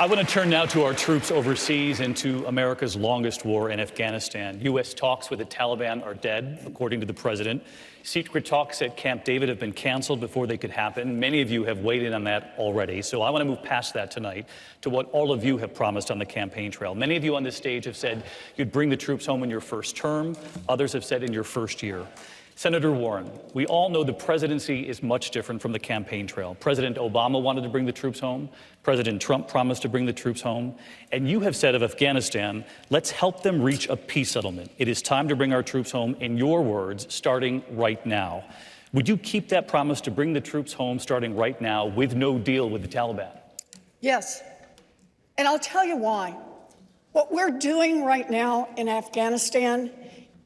I want to turn now to our troops overseas and to America's longest war in Afghanistan. U.S. talks with the Taliban are dead, according to the president. Secret talks at Camp David have been canceled before they could happen. Many of you have weighed in on that already. So I want to move past that tonight to what all of you have promised on the campaign trail. Many of you on this stage have said you'd bring the troops home in your first term. Others have said in your first year. Senator Warren, we all know the presidency is much different from the campaign trail. President Obama wanted to bring the troops home. President Trump promised to bring the troops home. And you have said of Afghanistan, let's help them reach a peace settlement. It is time to bring our troops home, in your words, starting right now. Would you keep that promise to bring the troops home starting right now with no deal with the Taliban? Yes. And I'll tell you why. What we're doing right now in Afghanistan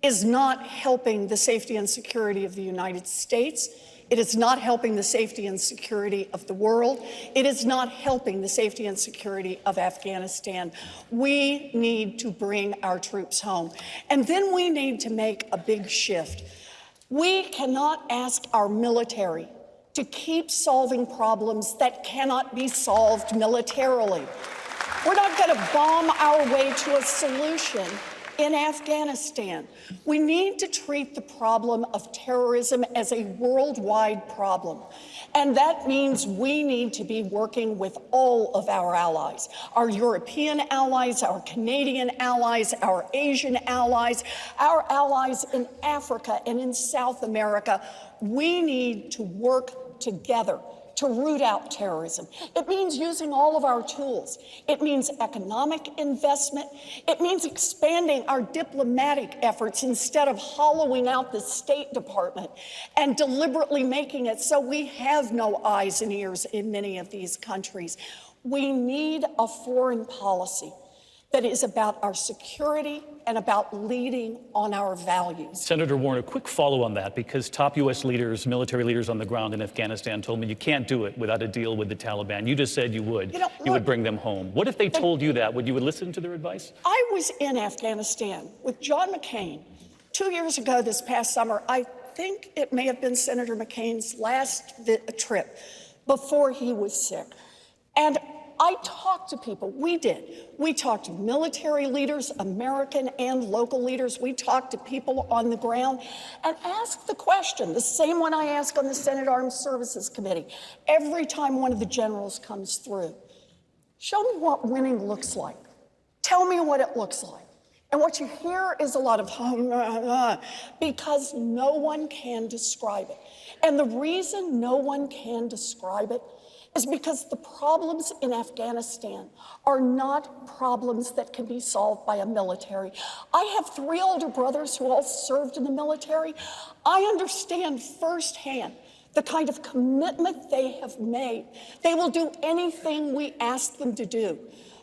is not helping the safety and security of the United States. It is not helping the safety and security of the world. It is not helping the safety and security of Afghanistan. We need to bring our troops home. And then we need to make a big shift. We cannot ask our military to keep solving problems that cannot be solved militarily. We're not going to bomb our way to a solution in Afghanistan. We need to treat the problem of terrorism as a worldwide problem. And that means we need to be working with all of our allies, our European allies, our Canadian allies, our Asian allies, our allies in Africa and in South America. We need to work together to root out terrorism. It means using all of our tools. It means economic investment. It means expanding our diplomatic efforts instead of hollowing out the State Department and deliberately making it so we have no eyes and ears in many of these countries. We need a foreign policy that is about our security and about leading on our values. Senator Warren, a quick follow on that, because top U.S. leaders, military leaders on the ground in Afghanistan told me you can't do it without a deal with the Taliban. You just said you would. You would bring them home. What if they told you that? Would you listen to their advice? I was in Afghanistan with John McCain 2 years ago this past summer. I think it may have been Senator McCain's last trip before he was sick. And I talked to people. We did. We talked to military leaders, American and local leaders. We talked to people on the ground and asked the question, the same one I ask on the Senate Armed Services Committee, every time one of the generals comes through. Show me what winning looks like. Tell me what it looks like. And what you hear is a lot of because no one can describe it. And the reason no one can describe it is because the problems in Afghanistan are not problems that can be solved by a military. I have 3 older brothers who all served in the military. I understand firsthand the kind of commitment they have made. They will do anything we ask them to do.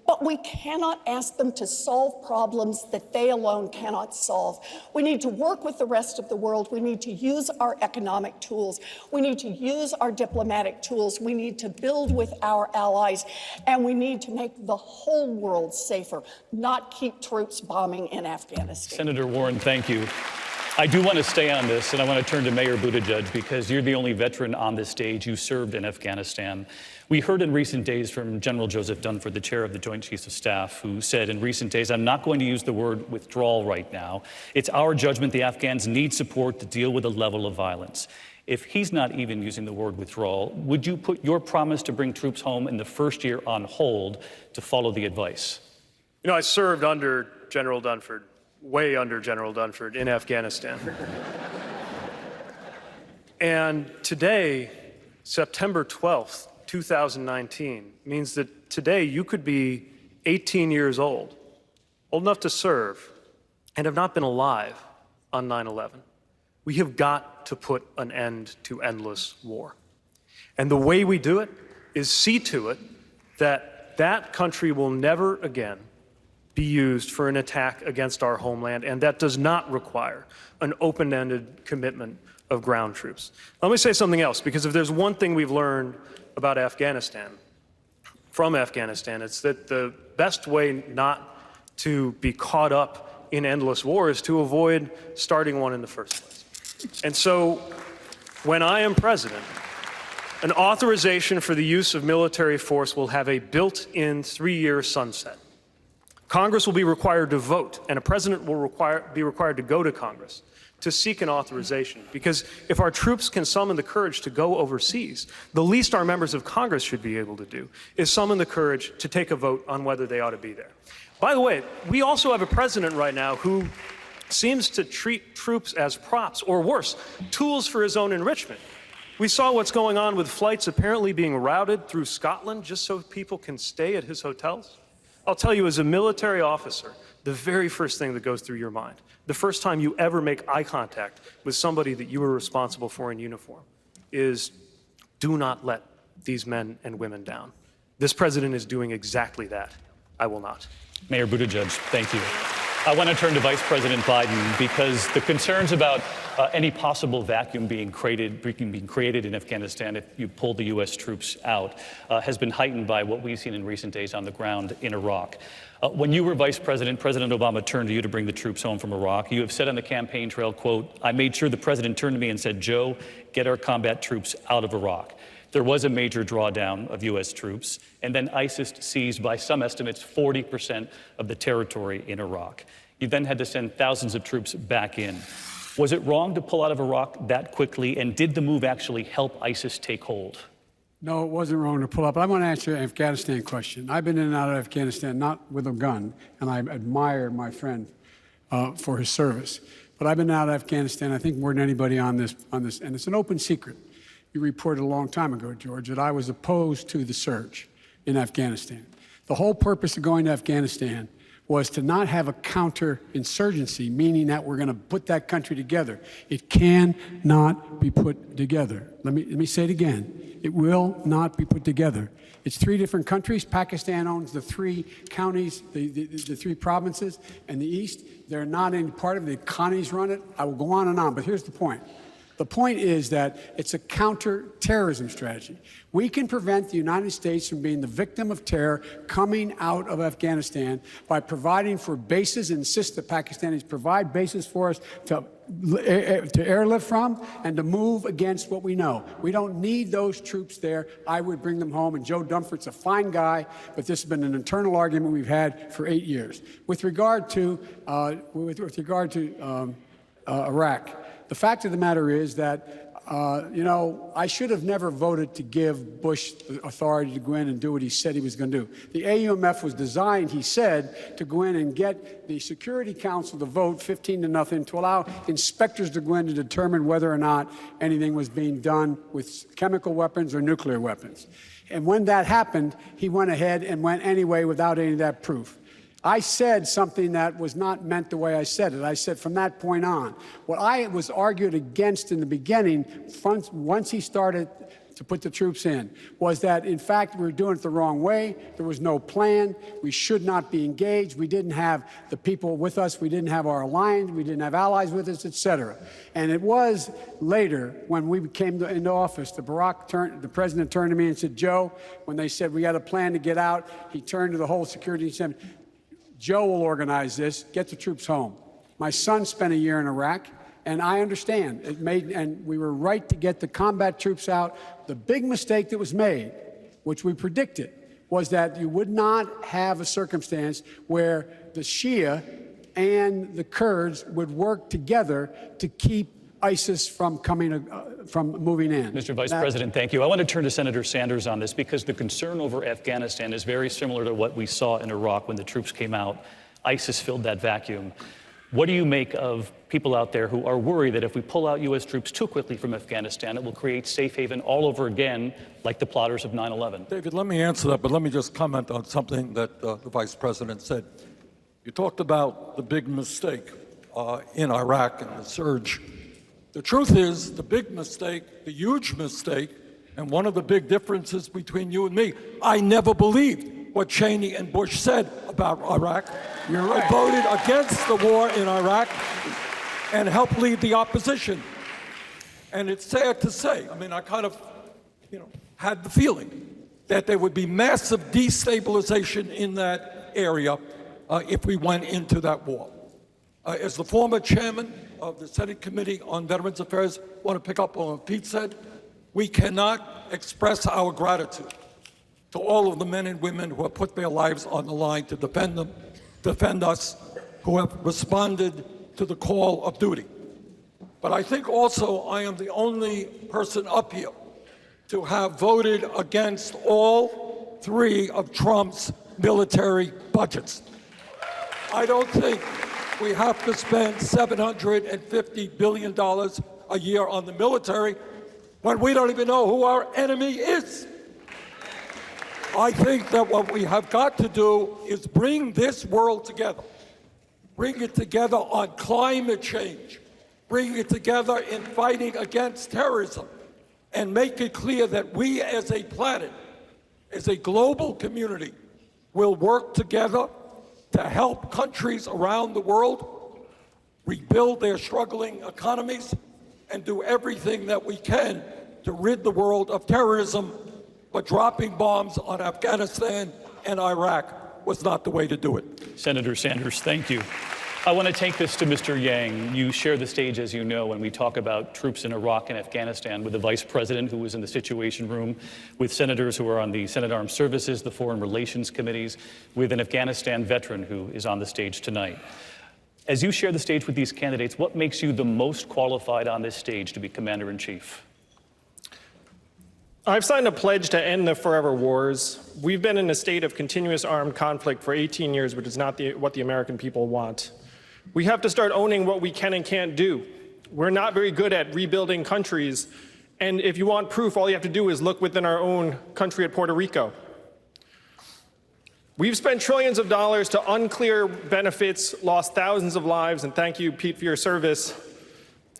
But we cannot ask them to solve problems that they alone cannot solve. We need to work with the rest of the world. We need to use our economic tools. We need to use our diplomatic tools. We need to build with our allies. And we need to make the whole world safer, not keep troops bombing in Afghanistan. Senator Warren, thank you. I do want to stay on this, and I want to turn to Mayor Buttigieg, because you're the only veteran on this stage who served in Afghanistan. We heard in recent days from General Joseph Dunford, the chair of the Joint Chiefs of Staff, who said in recent days, I'm not going to use the word withdrawal right now. It's our judgment the Afghans need support to deal with the level of violence. If he's not even using the word withdrawal, would you put your promise to bring troops home in the first year on hold to follow the advice? You know, I served under General Dunford, way under General Dunford in Afghanistan. And today, September 12th, 2019, means that today you could be 18 years old enough to serve, and have not been alive on 9/11. We have got to put an end to endless war. And the way we do it is see to it that that country will never again be used for an attack against our homeland, and that does not require an open-ended commitment of ground troops. Let me say something else, because if there's one thing we've learned about Afghanistan, from Afghanistan, it's that the best way not to be caught up in endless war is to avoid starting one in the first place. And so when I am president, An authorization for the use of military force will have a built-in 3-year sunset. Congress will be required to vote, and a president will be required to go to Congress to seek an authorization. Because if our troops can summon the courage to go overseas, the least our members of Congress should be able to do is summon the courage to take a vote on whether they ought to be there. By the way, we also have a president right now who seems to treat troops as props, or worse, tools for his own enrichment. We saw what's going on with flights apparently being routed through Scotland just so people can stay at his hotels. I'll tell you, as a military officer, the very first thing that goes through your mind, the first time you ever make eye contact with somebody that you are responsible for in uniform, is do not let these men and women down. This president is doing exactly that. I will not. Mayor Buttigieg, thank you. I want to turn to Vice President Biden because the concerns about any possible vacuum being created in Afghanistan if you pull the U.S. troops out has been heightened by what we've seen in recent days on the ground in Iraq. When you were Vice President, President Obama turned to you to bring the troops home from Iraq. You have said on the campaign trail, quote, "I made sure the president turned to me and said, 'Joe, get our combat troops out of Iraq.'" There was a major drawdown of U.S. troops, and then ISIS seized, by some estimates, 40% of the territory in Iraq. You then had to send thousands of troops back in. Was it wrong to pull out of Iraq that quickly, and did the move actually help ISIS take hold? No, it wasn't wrong to pull up. I want to answer an Afghanistan question. I've been in and out of Afghanistan, not with a gun, and I admire my friend for his service. But I've been out of Afghanistan, I think, more than anybody on this, and it's an open secret. You reported a long time ago, George, that I was opposed to the surge in Afghanistan. The whole purpose of going to Afghanistan was to not have a counterinsurgency, meaning that we're going to put that country together. It cannot be put together. Let me say it again. It will not be put together. It's 3 different countries. Pakistan owns the 3 counties, the 3 provinces in the east. They're not any part of it. The Connies run it. I will go on and on, but here's the point. The point is that it's a counter-terrorism strategy. We can prevent the United States from being the victim of terror coming out of Afghanistan by providing for bases, insist that Pakistanis provide bases for us to airlift from and to move against what we know. We don't need those troops there. I would bring them home. And Joe Dunford's a fine guy, but this has been an internal argument we've had for 8 years. With regard to Iraq, the fact of the matter is that, I should have never voted to give Bush the authority to go in and do what he said he was going to do. The AUMF was designed, he said, to go in and get the Security Council to vote 15-0 to allow inspectors to go in to determine whether or not anything was being done with chemical weapons or nuclear weapons. And when that happened, he went ahead and went anyway without any of that proof. I said something that was not meant the way I said it. I said from that point on, what I was argued against in the beginning, once he started to put the troops in, was that, in fact, we were doing it the wrong way. There was no plan. We should not be engaged. We didn't have the people with us. We didn't have our alliance. We didn't have allies with us, et cetera. And it was later, when we came into office, the president turned to me and said, Joe, when they said we had a plan to get out, he turned to the whole security and said, Joe will organize this, get the troops home. My son spent a year in Iraq, and I understand. And we were right to get the combat troops out. The big mistake that was made, which we predicted, was that you would not have a circumstance where the Shia and the Kurds would work together to keep ISIS from moving in. Mr. Vice President, thank you. I want to turn to Senator Sanders on this because the concern over Afghanistan is very similar to what we saw in Iraq when the troops came out. ISIS filled that vacuum. What do you make of people out there who are worried that if we pull out U.S. troops too quickly from Afghanistan, it will create safe haven all over again, like the plotters of 9/11? David, let me answer that, but let me just comment on something that the Vice President said. You talked about the big mistake in Iraq and the surge. The truth is, the big mistake, the huge mistake, and one of the big differences between you and me, I never believed what Cheney and Bush said about Iraq. You're right. I voted against the war in Iraq and helped lead the opposition. And it's sad to say, I mean, I kind of, had the feeling that there would be massive destabilization in that area if we went into that war. As the former chairman of the Senate Committee on Veterans Affairs, I want to pick up on what Pete said. We cannot express our gratitude to all of the men and women who have put their lives on the line to defend us, who have responded to the call of duty. But I think also I am the only person up here to have voted against all three of Trump's military budgets. I don't think we have to spend $750 billion a year on the military when we don't even know who our enemy is. I think that what we have got to do is bring this world together. Bring it together on climate change. Bring it together in fighting against terrorism. And make it clear that we as a planet, as a global community, will work together to help countries around the world rebuild their struggling economies and do everything that we can to rid the world of terrorism. But dropping bombs on Afghanistan and Iraq was not the way to do it. Senator Sanders, thank you. I want to take this to Mr. Yang. You share the stage, as you know, when we talk about troops in Iraq and Afghanistan with the vice president who was in the Situation Room, with senators who are on the Senate Armed Services, the Foreign Relations Committees, with an Afghanistan veteran who is on the stage tonight. As you share the stage with these candidates, what makes you the most qualified on this stage to be commander-in-chief? I've signed a pledge to end the forever wars. We've been in a state of continuous armed conflict for 18 years, which is not what the American people want. We have to start owning what we can and can't do. We're not very good at rebuilding countries, and if you want proof, all you have to do is look within our own country at Puerto Rico. We've spent trillions of dollars to unclear benefits, lost thousands of lives, and thank you, Pete, for your service.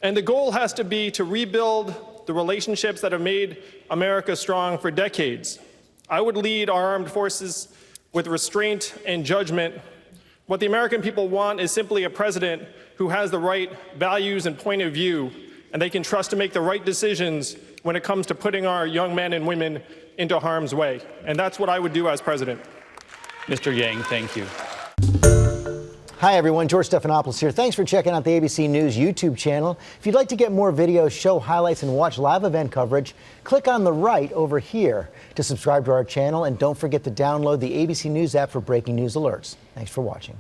And the goal has to be to rebuild the relationships that have made America strong for decades. I would lead our armed forces with restraint and judgment. What the American people want is simply a president who has the right values and point of view, and they can trust to make the right decisions when it comes to putting our young men and women into harm's way. And that's what I would do as president. Mr. Yang, thank you. Hi, everyone. George Stephanopoulos here. Thanks for checking out the ABC News YouTube channel. If you'd like to get more videos, show highlights, and watch live event coverage, click on the right over here to subscribe to our channel. And don't forget to download the ABC News app for breaking news alerts. Thanks for watching.